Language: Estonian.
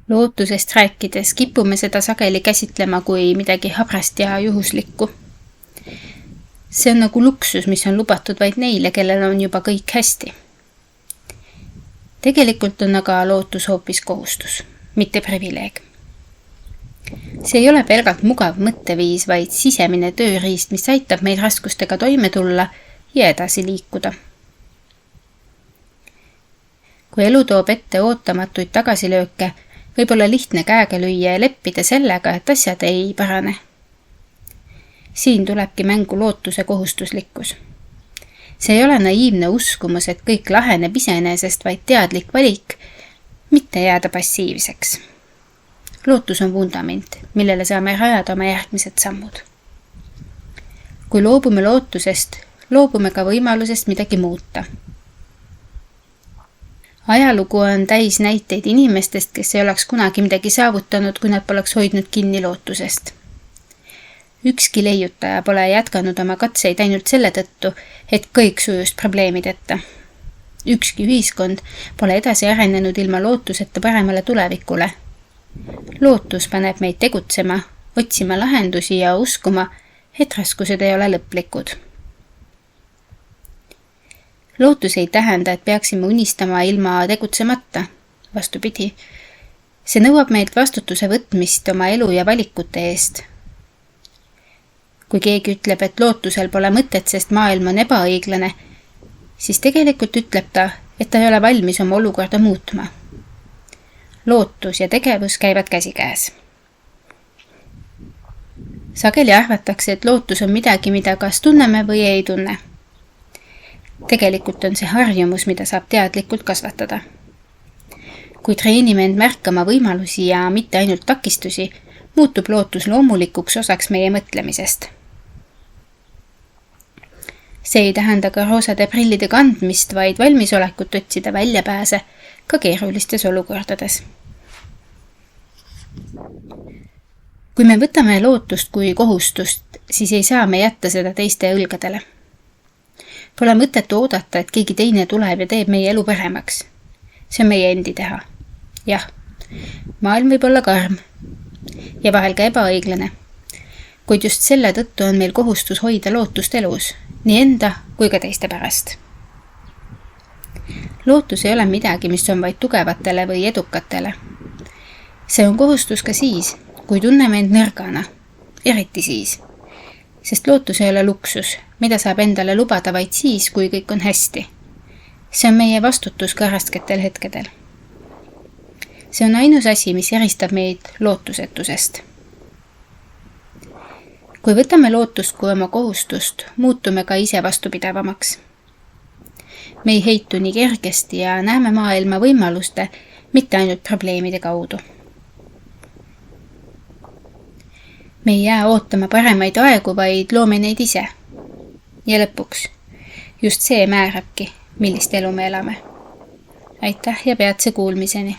Lootusest rääkides kipume seda sageli käsitlema kui midagi habrast ja juhuslikku. See on nagu luksus, mis on lubatud vaid neile, kellel on juba kõik hästi. Tegelikult on aga lootus hoopis kohustus, mitte privileeg. See ei ole pelgalt mugav mõtteviis, vaid sisemine tööriist, mis aitab meil raskustega toime tulla ja edasi liikuda. Kui elu toob ette ootamatuid tagasilööke, võib olla lihtne käega lüüa ja leppida sellega, et asjad ei parane. Siin tulebki mängu lootuse kohustuslikkus. See ei ole naiivne uskumus, et kõik laheneb iseenesest, vaid teadlik valik, mitte jääda passiivseks. Lootus on vundament, millele saame rajada oma järgmised sammud. Kui loobume lootusest, loobume ka võimalusest midagi muuta. Ajalugu on täis näiteid inimestest, kes ei oleks kunagi midagi saavutanud, kui nad poleks hoidnud kinni lootusest. Ükski leiutaja pole jätkanud oma katseid ainult selle tõttu, et kõik sujust probleemideta. Ükski ühiskond pole edasi arenenud ilma lootuseta paremale tulevikule. Lootus paneb meid tegutsema, otsima lahendusi ja uskuma, et raskused ei ole lõplikud. Lootus ei tähenda, et peaksime unistama ilma tegutsemata. Vastupidi, see nõuab meilt vastutuse võtmist oma elu ja valikute eest. Kui keegi ütleb, et lootusel pole mõtet, sest maailm on ebaõiglane, siis tegelikult ütleb ta, et ta ei ole valmis oma olukorda muutma. Lootus ja tegevus käivad käsikäes. Sageli arvatakse, et lootus on midagi, mida kas tunneme või ei tunne. Tegelikult on see harjumus, mida saab teadlikult kasvatada. Kui treenime end märkama võimalusi ja mitte ainult takistusi, muutub lootus loomulikuks osaks meie mõtlemisest. See ei tähenda ka roosade prillide kandmist, vaid valmisolekut otsida väljapääse ka keerulistes olukordades. Kui me võtame lootust kui kohustust, siis ei saa me jätta seda teiste õlgadele. Pole mõtet oodata, et keegi teine tuleb ja teeb meie elu paremaks. See on meie endi teha. Jah, maailm võib olla karm ja vahel ka ebaõiglane, kuid just selle tõttu on meil kohustus hoida lootust elus, nii enda kui ka teiste pärast. Lootus ei ole midagi, mis on vaid tugevatele või edukatele. See on kohustus ka siis, kui tunneme end nõrgana, eriti siis, sest lootus ei ole luksus, mida saab endale lubada vaid siis, kui kõik on hästi. See on meie vastutus ka rasketel hetkedel. See on ainus asi, mis eristab meid lootusetusest. Kui võtame lootust kui oma kohustust, muutume ka ise vastupidavamaks. Me ei heitu nii kergesti ja näeme maailma võimaluste, mitte ainult probleemide kaudu. Me ei jää ootama paremaid aegu, vaid loome neid ise. Ja lõpuks, just see määrabki, millist elu me elame. Aitäh ja peatse kuulmiseni!